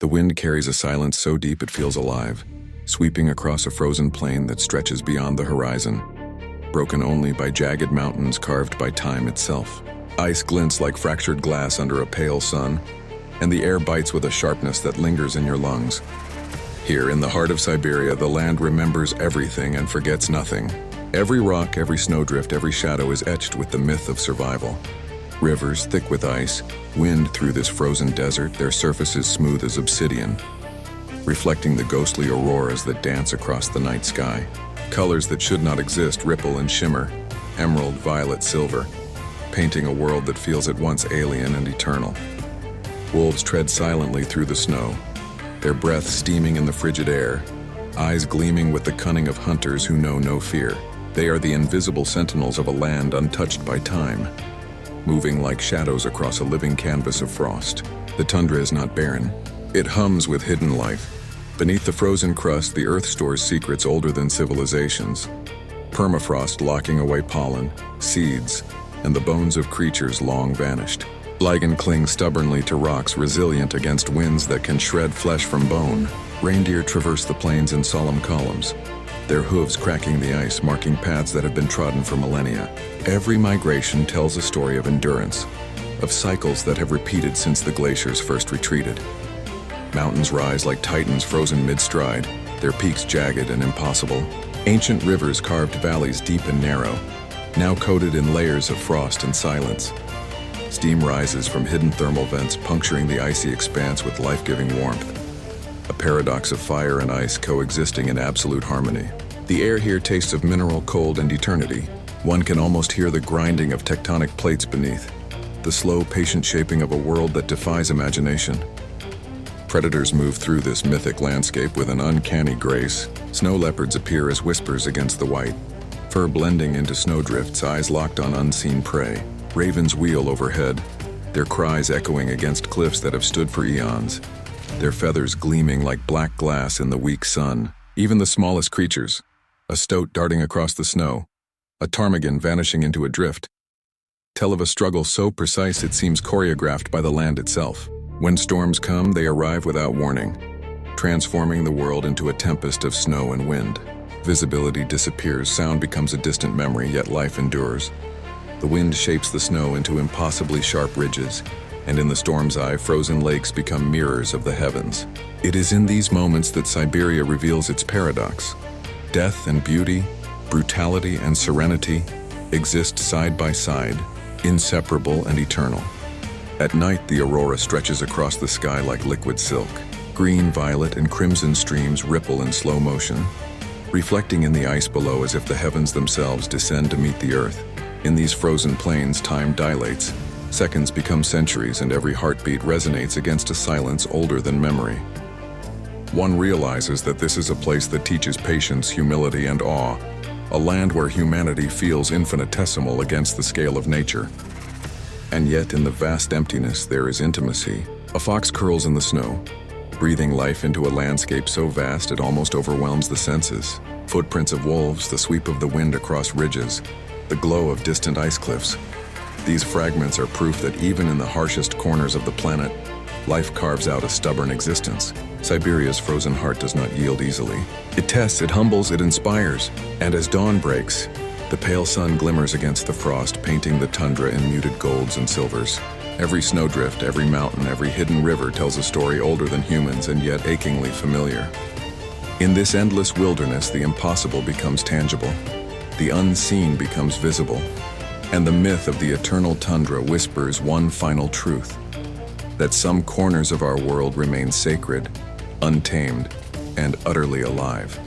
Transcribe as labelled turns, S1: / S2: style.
S1: The wind carries a silence so deep it feels alive, sweeping across a frozen plain that stretches beyond the horizon, broken only by jagged mountains carved by time itself. Ice glints like fractured glass under a pale sun, and the air bites with a sharpness that lingers in your lungs. Here, in the heart of Siberia, the land remembers everything and forgets nothing. Every rock, every snowdrift, every shadow is etched with the myth of survival. Rivers thick with ice wind through this frozen desert, their surfaces smooth as obsidian, reflecting the ghostly auroras that dance across the night sky. Colors that should not exist ripple and shimmer, emerald, violet, silver, painting a world that feels at once alien and eternal. Wolves tread silently through the snow, their breath steaming in the frigid air, eyes gleaming with the cunning of hunters who know no fear. They are the invisible sentinels of a land untouched by time, moving like shadows across a living canvas of frost. The tundra is not barren. It hums with hidden life. Beneath the frozen crust, the earth stores secrets older than civilizations. Permafrost locking away pollen, seeds, and the bones of creatures long vanished. Lichen clings stubbornly to rocks, resilient against winds that can shred flesh from bone. Reindeer traverse the plains in solemn columns, their hooves cracking the ice, marking paths that have been trodden for millennia. Every migration tells a story of endurance, of cycles that have repeated since the glaciers first retreated. Mountains rise like titans frozen mid-stride, their peaks jagged and impossible. Ancient rivers carved valleys deep and narrow, now coated in layers of frost and silence. Steam rises from hidden thermal vents, puncturing the icy expanse with life-giving warmth. A paradox of fire and ice coexisting in absolute harmony. The air here tastes of mineral cold and eternity. One can almost hear the grinding of tectonic plates beneath, the slow, patient shaping of a world that defies imagination. Predators move through this mythic landscape with an uncanny grace. Snow leopards appear as whispers against the white, fur blending into snowdrifts, eyes locked on unseen prey. Ravens wheel overhead, their cries echoing against cliffs that have stood for eons, their feathers gleaming like black glass in the weak sun. Even the smallest creatures, a stoat darting across the snow, a ptarmigan vanishing into a drift, tell of a struggle so precise it seems choreographed by the land itself. When storms come, they arrive without warning, transforming the world into a tempest of snow and wind. Visibility disappears, sound becomes a distant memory, yet life endures. The wind shapes the snow into impossibly sharp ridges, and in the storm's eye, frozen lakes become mirrors of the heavens. It is in these moments that Siberia reveals its paradox. Death and beauty, brutality and serenity exist side by side, inseparable and eternal. At night, the aurora stretches across the sky like liquid silk. Green, violet, and crimson streams ripple in slow motion, reflecting in the ice below as if the heavens themselves descend to meet the earth. In these frozen plains, time dilates. Seconds become centuries, and every heartbeat resonates against a silence older than memory. One realizes that this is a place that teaches patience, humility, and awe, a land where humanity feels infinitesimal against the scale of nature. And yet, in the vast emptiness, there is intimacy. A fox curls in the snow, breathing life into a landscape so vast it almost overwhelms the senses. Footprints of wolves, the sweep of the wind across ridges, the glow of distant ice cliffs. These fragments are proof that even in the harshest corners of the planet, life carves out a stubborn existence. Siberia's frozen heart does not yield easily. It tests, it humbles, it inspires. And as dawn breaks, the pale sun glimmers against the frost, painting the tundra in muted golds and silvers. Every snowdrift, every mountain, every hidden river tells a story older than humans and yet achingly familiar. In this endless wilderness, the impossible becomes tangible. The unseen becomes visible. And the myth of the eternal tundra whispers one final truth: that some corners of our world remain sacred, untamed, and utterly alive.